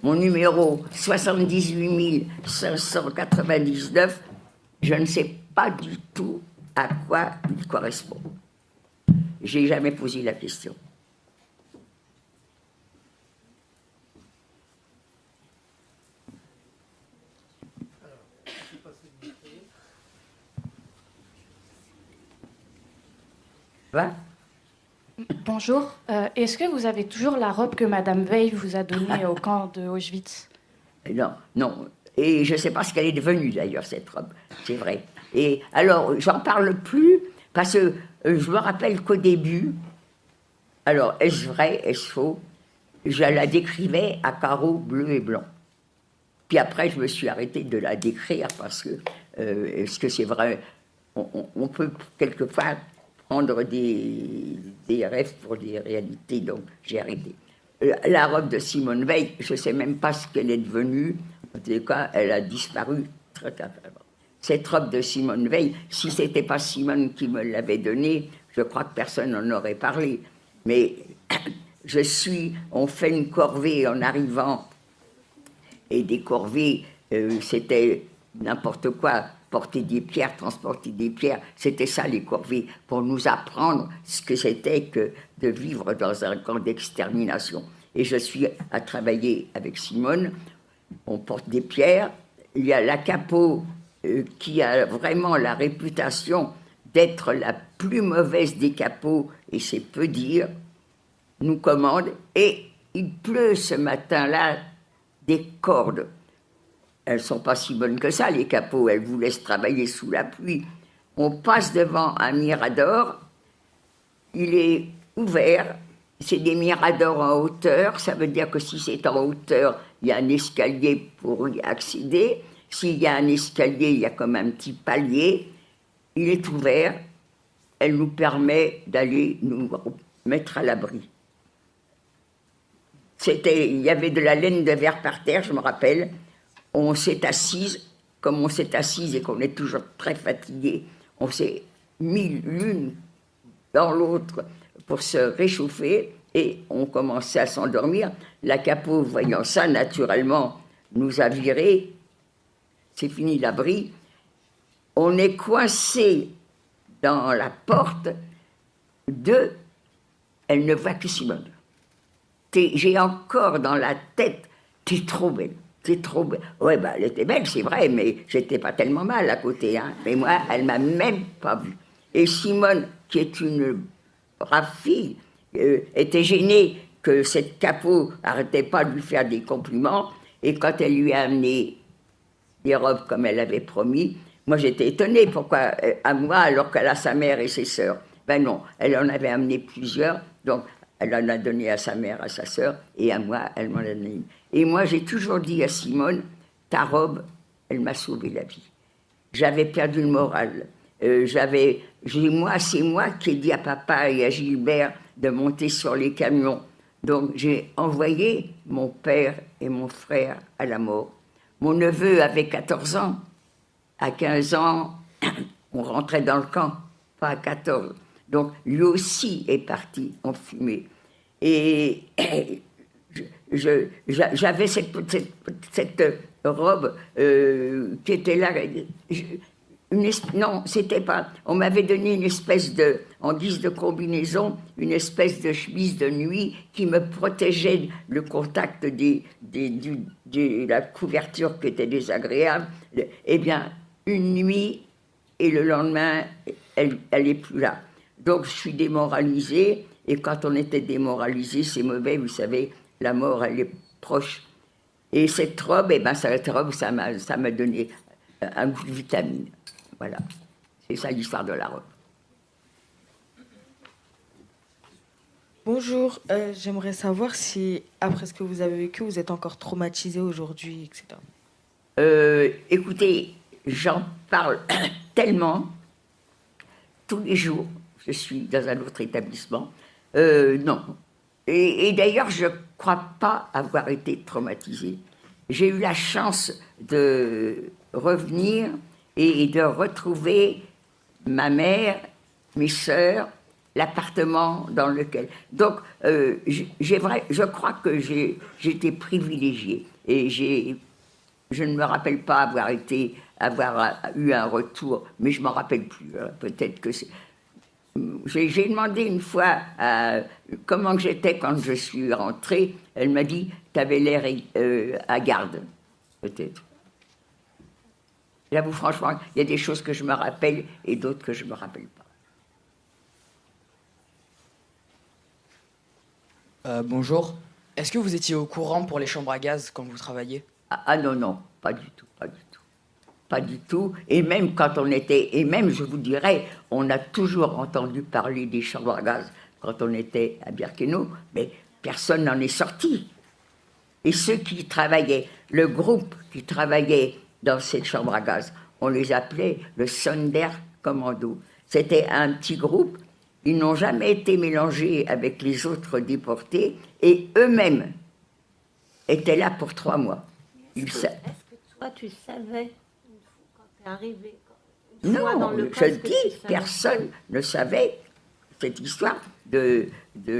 Mon numéro 78 599, je ne sais pas du tout à quoi il correspond. J'ai jamais posé la question. Va ? Bonjour. Est-ce que vous avez toujours la robe que Madame Veil vous a donnée au camp de Auschwitz? Non, non. Et je ne sais pas ce qu'elle est devenue d'ailleurs, cette robe. C'est vrai. Et alors, j'en parle plus parce que je me rappelle qu'au début, alors, est-ce vrai, est-ce faux? Je la décrivais à carreaux bleus et blancs. Puis après, je me suis arrêtée de la décrire parce que, est-ce que c'est vrai? On peut quelquefois prendre des rêves pour des réalités, donc j'ai arrêté. La robe de Simone Veil, je ne sais même pas ce qu'elle est devenue. En tout cas, elle a disparu très rapidement. Cette robe de Simone Veil, si ce n'était pas Simone qui me l'avait donnée, je crois que personne n'en aurait parlé. Mais on fait une corvée en arrivant, et des corvées, c'était n'importe quoi. Porter des pierres, transporter des pierres, c'était ça les corvées, pour nous apprendre ce que c'était que de vivre dans un camp d'extermination. Et je suis à travailler avec Simone, on porte des pierres, il y a la Capot qui a vraiment la réputation d'être la plus mauvaise des capots, et c'est peu dire, nous commande, et il pleut ce matin-là des cordes. Elles ne sont pas si bonnes que ça, les capots, elles vous laissent travailler sous la pluie. On passe devant un mirador, il est ouvert, c'est des miradors en hauteur, ça veut dire que si c'est en hauteur, il y a un escalier pour y accéder. S'il y a un escalier, il y a comme un petit palier, il est ouvert, elle nous permet d'aller nous mettre à l'abri. Il y avait de la laine de verre par terre, je me rappelle. On s'est assise, comme on s'est assise et qu'on est toujours très fatigué, on s'est mis l'une dans l'autre pour se réchauffer et on commençait à s'endormir. La Capot, voyant ça, naturellement, nous a virés. C'est fini l'abri. On est coincé dans la porte de... Elle ne voit que Simone. J'ai encore dans la tête, t'es trop belle. C'est trop belle. Ouais, bah, elle était belle, c'est vrai, mais j'étais pas tellement mal à côté. Hein. Mais moi, elle m'a même pas vue. Et Simone, qui est une brave fille, était gênée que cette Capot n'arrêtait pas de lui faire des compliments. Et quand elle lui a amené des robes comme elle avait promis, moi j'étais étonnée. Pourquoi à moi alors qu'elle a sa mère et ses sœurs? Ben non, elle en avait amené plusieurs, donc elle en a donné à sa mère, à sa sœur, et à moi, elle m'en a donné une. Et moi, j'ai toujours dit à Simone, ta robe, elle m'a sauvé la vie. J'avais perdu le moral. C'est moi qui ai dit à papa et à Gilbert de monter sur les camions. Donc, j'ai envoyé mon père et mon frère à la mort. Mon neveu avait 14 ans. À 15 ans, on rentrait dans le camp, pas à 14. Donc, lui aussi est parti en fumée. Et j'avais cette robe qui était là. Non, c'était pas. On m'avait donné une espèce de, en guise de combinaison, une espèce de chemise de nuit qui me protégeait le contact de la couverture qui était désagréable. Eh bien, une nuit et le lendemain, elle est plus là. Donc, je suis démoralisée. Et quand on était démoralisé, c'est mauvais. Vous savez, la mort, elle est proche. Et cette robe, eh ben, cette robe, ça m'a donné un goût de vitamine. Voilà, c'est ça l'histoire de la robe. Bonjour, j'aimerais savoir si, après ce que vous avez vécu, vous êtes encore traumatisé aujourd'hui, etc. Écoutez, j'en parle tellement, tous les jours, je suis dans un autre établissement, non. Et d'ailleurs, je ne crois pas avoir été traumatisée. J'ai eu la chance de revenir et de retrouver ma mère, mes sœurs, l'appartement dans lequel... Donc, je crois que j'étais privilégiée. Et je ne me rappelle pas avoir eu un retour, mais je ne m'en rappelle plus. Hein. Peut-être que c'est... J'ai demandé une fois comment j'étais quand je suis rentrée. Elle m'a dit, tu avais l'air à garde, peut-être. J'avoue, franchement, il y a des choses que je me rappelle et d'autres que je ne me rappelle pas. Bonjour. Est-ce que vous étiez au courant pour les chambres à gaz quand vous travailliez? Ah non, non, pas du tout, pas du tout. Pas du tout. Et même quand on était... Et même, je vous dirais, on a toujours entendu parler des chambres à gaz quand on était à Birkenau, mais personne n'en est sorti. Et ceux qui travaillaient, le groupe qui travaillait dans cette chambre à gaz, on les appelait le Sonderkommando. C'était un petit groupe, ils n'ont jamais été mélangés avec les autres déportés, et eux-mêmes étaient là pour 3 mois. Est-ce que toi, tu savais, quand tu es arrivé, non, je dis, personne ne savait cette histoire de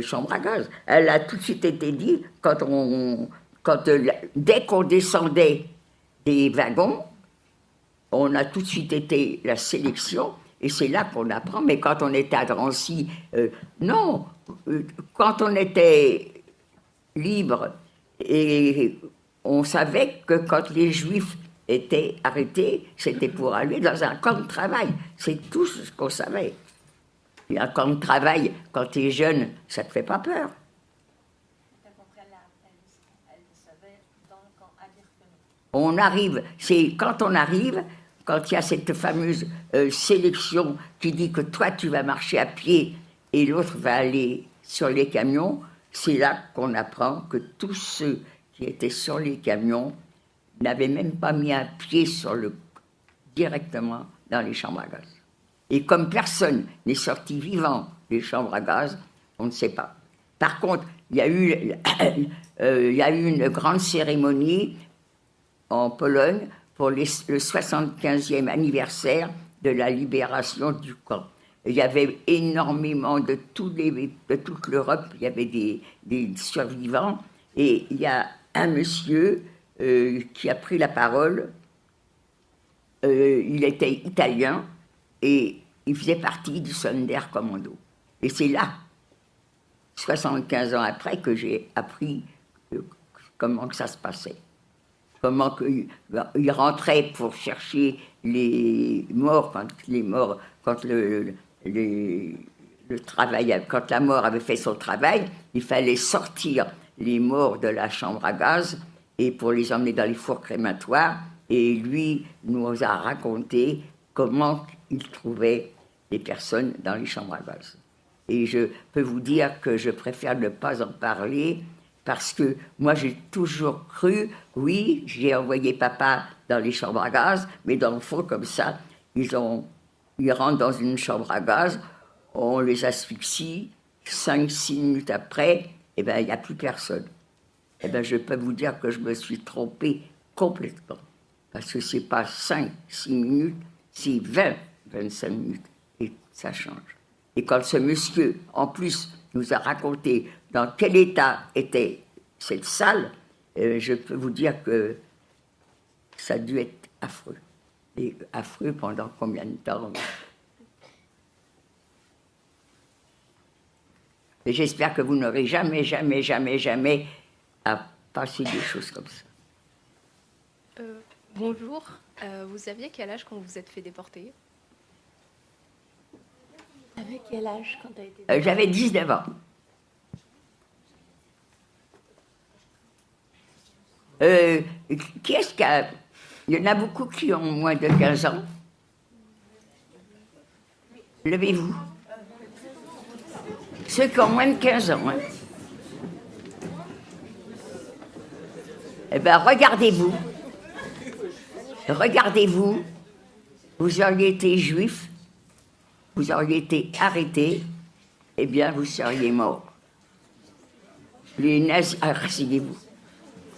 chambre à gaz. Elle a tout de suite été dit, dès qu'on descendait des wagons, on a tout de suite été la sélection, et c'est là qu'on apprend. Mais quand on était à Drancy, non. Quand on était libre, et on savait que quand les Juifs étaient arrêtés, c'était pour aller dans un camp de travail. C'est tout ce qu'on savait. Et un camp de travail, quand tu es jeune, ça ne te fait pas peur. On arrive, c'est quand on arrive, quand il y a cette fameuse sélection qui dit que toi tu vas marcher à pied et l'autre va aller sur les camions, c'est là qu'on apprend que tous ceux qui étaient sur les camions n'avaient même pas mis un pied directement dans les chambres à gaz. Et comme personne n'est sorti vivant des chambres à gaz, on ne sait pas. Par contre, il y a eu une grande cérémonie en Pologne pour le 75e anniversaire de la libération du camp. Il y avait énormément de toute l'Europe, il y avait des survivants, et il y a un monsieur qui a pris la parole, il était italien, et il faisait partie du Sonderkommando. Et c'est là, 75 ans après, que j'ai appris comment que ça se passait. Comment il rentrait pour chercher les morts, quand quand la mort avait fait son travail, il fallait sortir les morts de la chambre à gaz et pour les emmener dans les fours crématoires. Et lui nous a raconté comment il trouvait les personnes dans les chambres à gaz. Et je peux vous dire que je préfère ne pas en parler parce que moi j'ai toujours cru, oui, j'ai envoyé papa dans les chambres à gaz, mais dans le fond comme ça, ils rentrent dans une chambre à gaz, on les asphyxie, 5-6 minutes après, eh ben, il n'y a plus personne. Eh ben, je peux vous dire que je me suis trompée complètement. Parce que ce n'est pas 5-6 minutes, c'est 20-25 minutes. Et ça change. Et quand ce monsieur, en plus, nous a raconté dans quel état était cette salle, je peux vous dire que ça a dû être affreux. Et affreux pendant combien de temps? Et j'espère que vous n'aurez jamais, jamais, jamais, jamais à passer des choses comme ça. Bonjour, vous aviez quel âge quand vous vous êtes fait déporter? Avec quel âge quand tu as été J'avais 19 ans. Qui est-ce qui a... Il y en a beaucoup qui ont moins de 15 ans. Levez-vous. Ceux qui ont moins de 15 ans. Hein. Eh bien, regardez-vous. Regardez-vous. Vous auriez été juif, vous auriez été arrêté, eh bien, vous seriez mort. Les nazis... Rasseyez-vous.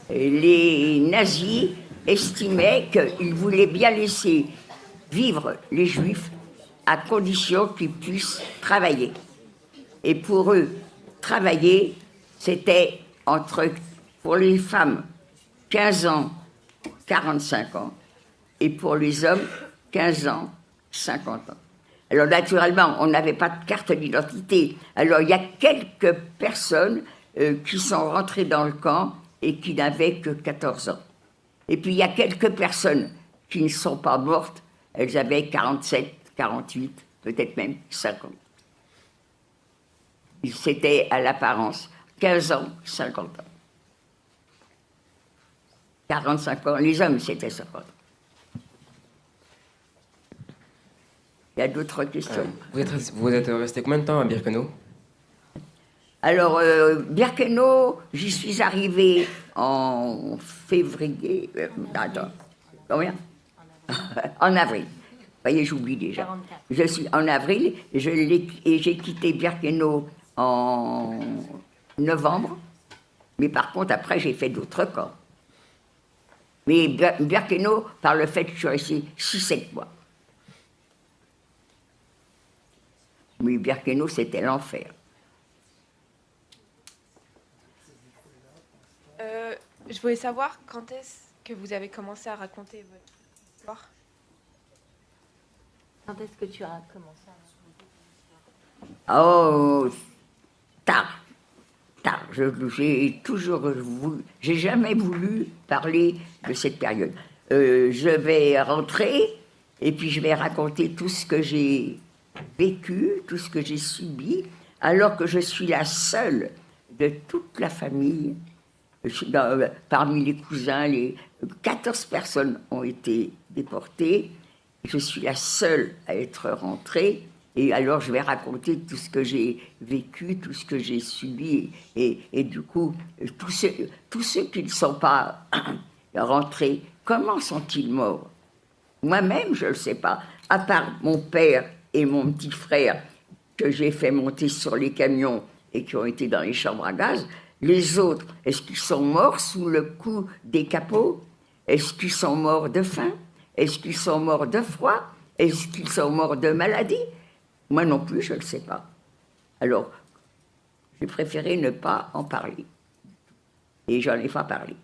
Les nazis estimaient qu'ils voulaient bien laisser vivre les juifs à condition qu'ils puissent travailler. Et pour eux, travailler, c'était pour les femmes, 15 ans, 45 ans, et pour les hommes, 15 ans, 50 ans. Alors naturellement, on n'avait pas de carte d'identité. Alors il y a quelques personnes qui sont rentrées dans le camp et qui n'avaient que 14 ans. Et puis il y a quelques personnes qui ne sont pas mortes, elles avaient 47, 48, peut-être même 50. C'était à l'apparence 15 ans, 50 ans. 45 ans, les hommes c'était 50 ans. Il y a d'autres questions. Vous êtes resté combien de temps à Birkenau? Alors, Birkenau, j'y suis arrivée en février. Attends, combien? En avril. Vous voyez, j'oublie déjà. 44. Je suis en avril et j'ai quitté Birkenau en novembre. Mais par contre, après, j'ai fait d'autres camps. Mais Birkenau, par le fait que je suis restée 6-7 mois. Mais Birkenau, c'était l'enfer. Je voulais savoir quand est-ce que vous avez commencé à raconter votre histoire. Quand est-ce que tu as commencé à... Oh, tard. J'ai jamais voulu parler de cette période. Je vais rentrer et puis je vais raconter tout ce que j'ai vécu, tout ce que j'ai subi, alors que je suis la seule de toute la famille. Parmi les cousins, 14 personnes ont été déportées. Je suis la seule à être rentrée. Et alors, je vais raconter tout ce que j'ai vécu, tout ce que j'ai subi. Et du coup, tous ceux qui ne sont pas rentrés, comment sont-ils morts? Moi-même, je ne le sais pas. À part mon père et mon petit frère, que j'ai fait monter sur les camions et qui ont été dans les chambres à gaz, les autres, est-ce qu'ils sont morts sous le coup des capots? Est-ce qu'ils sont morts de faim? Est-ce qu'ils sont morts de froid? Est-ce qu'ils sont morts de maladie? Moi non plus, je ne le sais pas. Alors, j'ai préféré ne pas en parler. Et j'en ai pas parlé.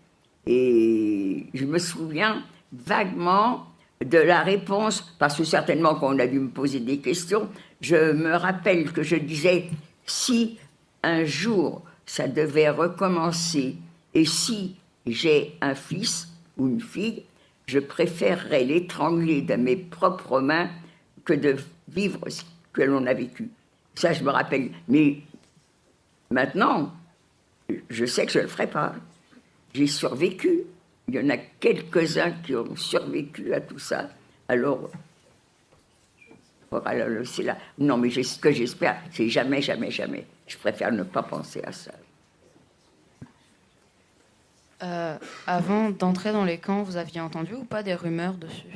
Et je me souviens vaguement de la réponse, parce que certainement qu'on a dû me poser des questions, je me rappelle que je disais, si un jour ça devait recommencer, et si j'ai un fils ou une fille, je préférerais l'étrangler de mes propres mains que de vivre ce que l'on a vécu. Ça, je me rappelle. Mais maintenant, je sais que je ne le ferai pas. J'ai survécu. Il y en a quelques-uns qui ont survécu à tout ça. Alors, voilà, c'est là. Non, mais ce que j'espère, c'est jamais, jamais, jamais. Je préfère ne pas penser à ça. Avant d'entrer dans les camps, vous aviez entendu ou pas des rumeurs dessus?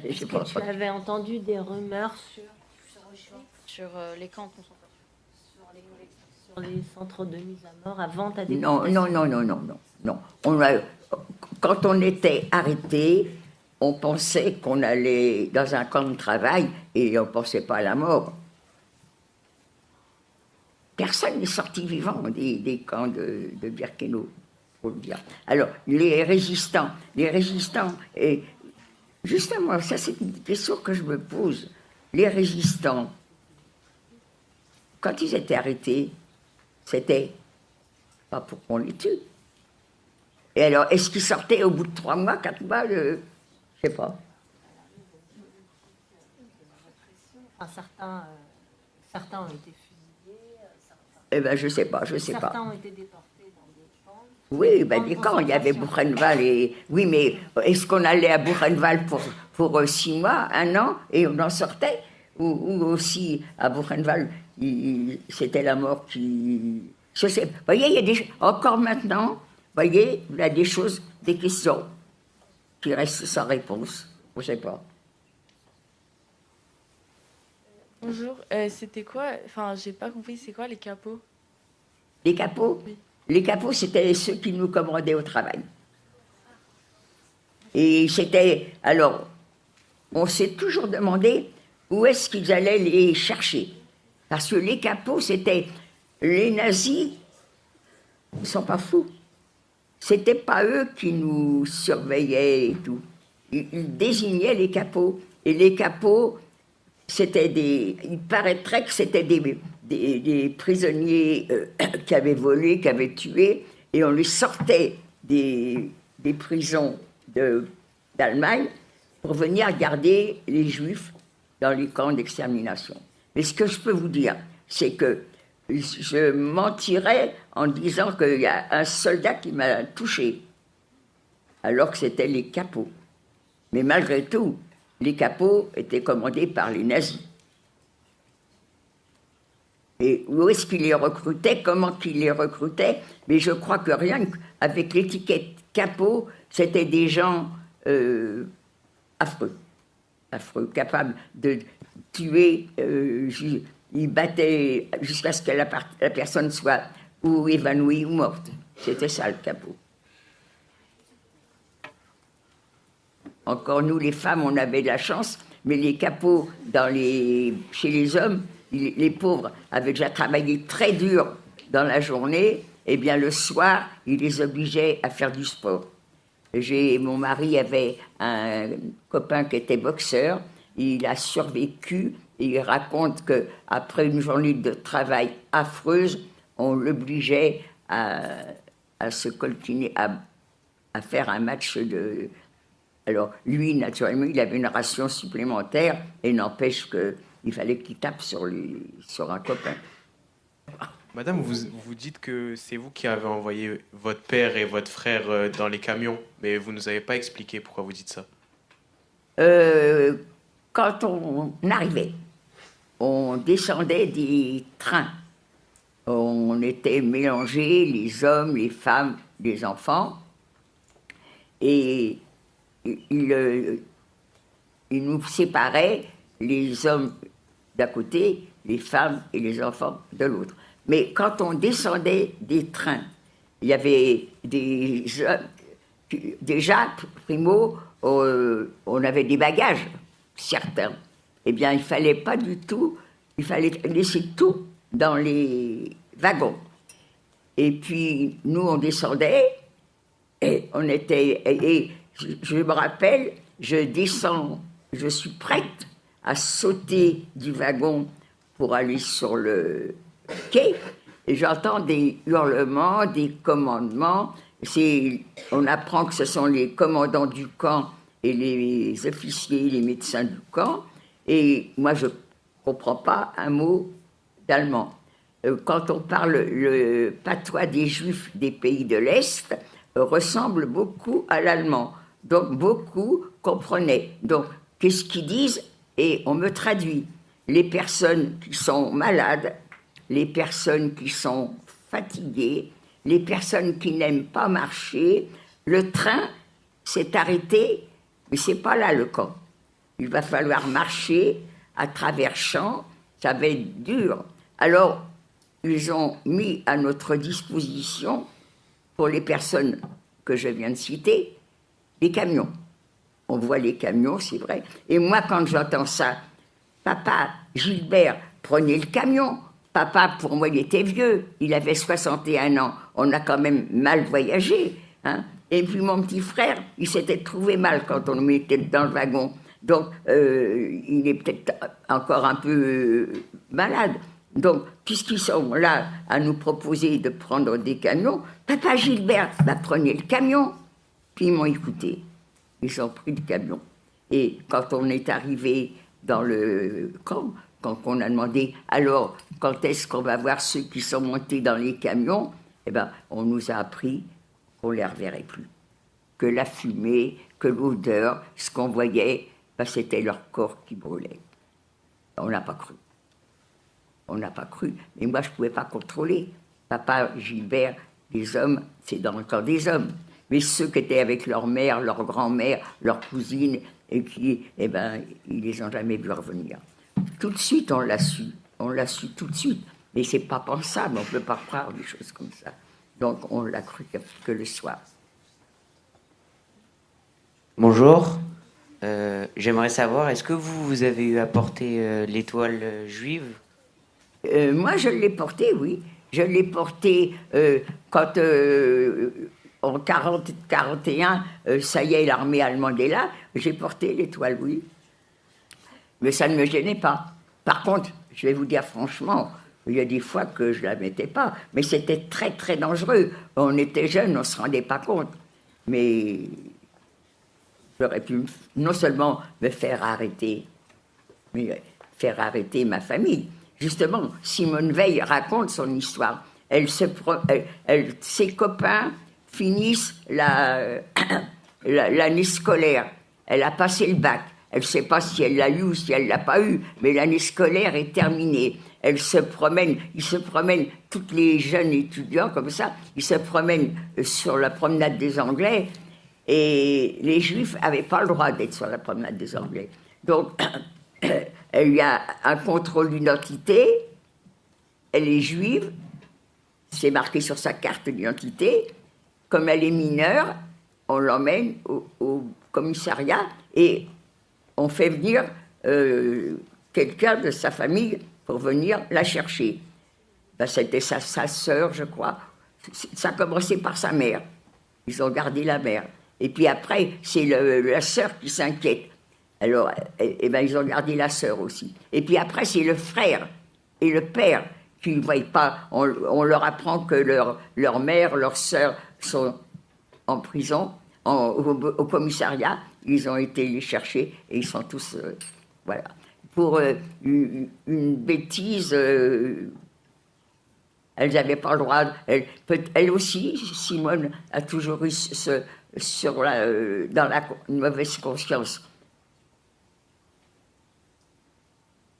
Est-ce que tu avais entendu des rumeurs sur les camps de concentration, sur les centres de mise à mort avant ta déportation? Non. Quand on était arrêté, on pensait qu'on allait dans un camp de travail et on ne pensait pas à la mort. Personne n'est sorti vivant des camps de Birkenau, pour le dire. Alors, les résistants, Justement, ça c'est une question que je me pose. Les résistants, quand ils étaient arrêtés, c'était pas pour qu'on les tue. Et alors, est-ce qu'ils sortaient au bout de 3 mois, 4 mois, je sais pas. Enfin, certains ont été fusillés. Eh ben, je sais pas. Certains ont été déportés dans des camps. Oui, ben, des camps, il y avait Buchenwald et... Oui, mais est-ce qu'on allait à Buchenwald pour 6 mois, 1 an, et on en sortait? Ou aussi, à Buchenwald, c'était la mort qui... Je sais. Vous voyez, il y a des... Encore maintenant, vous voyez, il y a des choses, des questions qui restent sans réponse. Je ne sais pas. Bonjour, c'était quoi, enfin j'ai pas compris, c'est quoi les capots? Les capots? Oui. Les capots, c'était ceux qui nous commandaient au travail. Et c'était... Alors, on s'est toujours demandé où est-ce qu'ils allaient les chercher. Parce que les capots, c'était... Les nazis ne sont pas fous. C'était pas eux qui nous surveillaient et tout. Ils désignaient les capots. Et les capots... C'était il paraîtrait que c'était des prisonniers qui avaient volé, qui avaient tué, et on les sortait des prisons d'Allemagne pour venir garder les Juifs dans les camps d'extermination. Mais ce que je peux vous dire, c'est que je mentirais en disant qu'il y a un soldat qui m'a touché, alors que c'était les capots. Mais malgré tout, les capots étaient commandés par les nazis. Et où est-ce qu'ils les recrutaient, comment qu'ils les recrutaient? Mais je crois que rien qu'avec l'étiquette capot, c'était des gens affreux, capables de tuer. Ils battaient jusqu'à ce que la personne soit ou évanouie ou morte. C'était ça le capot. Encore nous, les femmes, on avait de la chance, mais les capots chez les hommes, les pauvres avaient déjà travaillé très dur dans la journée, et bien le soir, ils les obligeaient à faire du sport. Mon mari avait un copain qui était boxeur, il a survécu, et il raconte qu'après une journée de travail affreuse, on l'obligeait à se coltiner, à faire un match de... Alors, lui, naturellement, il avait une ration supplémentaire, et n'empêche qu'il fallait qu'il tape sur un copain. Madame, vous dites que c'est vous qui avez envoyé votre père et votre frère dans les camions, mais vous ne nous avez pas expliqué pourquoi vous dites ça. Quand on arrivait, on descendait des trains. On était mélangés, les hommes, les femmes, les enfants, et... Il nous séparait, les hommes d'un côté, les femmes et les enfants de l'autre. Mais quand on descendait des trains, il y avait déjà, primo, on avait des bagages, certains. Eh bien, il ne fallait pas du tout, il fallait laisser tout dans les wagons. Et puis, nous, on descendait, et on était... Je me rappelle, je descends, je suis prête à sauter du wagon pour aller sur le quai, et j'entends des hurlements, des commandements. On apprend que ce sont les commandants du camp et les officiers, les médecins du camp, et moi je ne comprends pas un mot d'allemand. Quand on parle, le patois des Juifs des pays de l'Est ressemble beaucoup à l'allemand. Donc, beaucoup comprenaient. Donc, qu'est-ce qu'ils disent? Et on me traduit. Les personnes qui sont malades, les personnes qui sont fatiguées, les personnes qui n'aiment pas marcher, le train s'est arrêté, mais c'est pas là le camp. Il va falloir marcher à travers champs, ça va être dur. Alors, ils ont mis à notre disposition, pour les personnes que je viens de citer, les camions. On voit les camions, c'est vrai. Et moi, quand j'entends ça, papa, Gilbert, prenez le camion. Papa, pour moi, il était vieux. Il avait 61 ans. On a quand même mal voyagé. Hein. Et puis mon petit frère, il s'était trouvé mal quand on le mettait dans le wagon. Donc, il est peut-être encore un peu malade. Donc, puisqu'ils sont là à nous proposer de prendre des camions, Papa Gilbert, prenez le camion. Puis ils m'ont écouté. Ils ont pris le camion. Et quand on est arrivé dans le camp, quand on a demandé, alors, quand est-ce qu'on va voir ceux qui sont montés dans les camions, eh ben, on nous a appris qu'on ne les reverrait plus. Que la fumée, que l'odeur, ce qu'on voyait, ben, c'était leur corps qui brûlait. On n'a pas cru. On n'a pas cru. Mais moi, je ne pouvais pas contrôler. Papa Gilbert, les hommes, c'est dans le camp des hommes. Mais ceux qui étaient avec leur mère, leur grand-mère, leur cousine, et qui, eh ben, ils les ont jamais vus revenir. Tout de suite, on l'a su tout de suite. Mais c'est pas pensable, on ne peut pas croire des choses comme ça. Donc, on l'a cru que le soir. Bonjour. J'aimerais savoir, est-ce que vous avez eu à porter l'étoile juive? Moi, je l'ai portée, oui. Je l'ai portée quand, en 40-41, ça y est, l'armée allemande est là. J'ai porté l'étoile, oui. Mais ça ne me gênait pas. Par contre, je vais vous dire franchement, il y a des fois que je ne la mettais pas. Mais c'était très, très dangereux. On était jeunes, on ne se rendait pas compte. Mais j'aurais pu non seulement me faire arrêter, mais faire arrêter ma famille. Justement, Simone Veil raconte son histoire. Ses copains finissent l'année scolaire. Elle a passé le bac. Elle ne sait pas si elle l'a eu ou si elle ne l'a pas eu, mais l'année scolaire est terminée. Ils se promènent, tous les jeunes étudiants comme ça, ils se promènent sur la promenade des Anglais, et les Juifs n'avaient pas le droit d'être sur la promenade des Anglais. Donc, il y a un contrôle d'identité, elle est juive, c'est marqué sur sa carte d'identité. Comme elle est mineure, on l'emmène au commissariat et on fait venir quelqu'un de sa famille pour venir la chercher. Ben, c'était sa sœur, je crois. Ça a commencé par sa mère. Ils ont gardé la mère. Et puis après, c'est la sœur qui s'inquiète. Alors, ben, ils ont gardé la sœur aussi. Et puis après, c'est le frère et le père qui ne voient pas. On leur apprend que leur mère, leur sœur sont en prison, au commissariat. Ils ont été les chercher et ils sont tous... voilà. Pour une bêtise, elles n'avaient pas le droit... Elle aussi, Simone, a toujours eu dans la mauvaise conscience.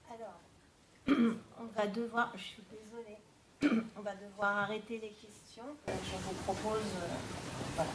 Alors, on va devoir... Je suis désolée. On va devoir arrêter les questions. Je vous propose... voilà.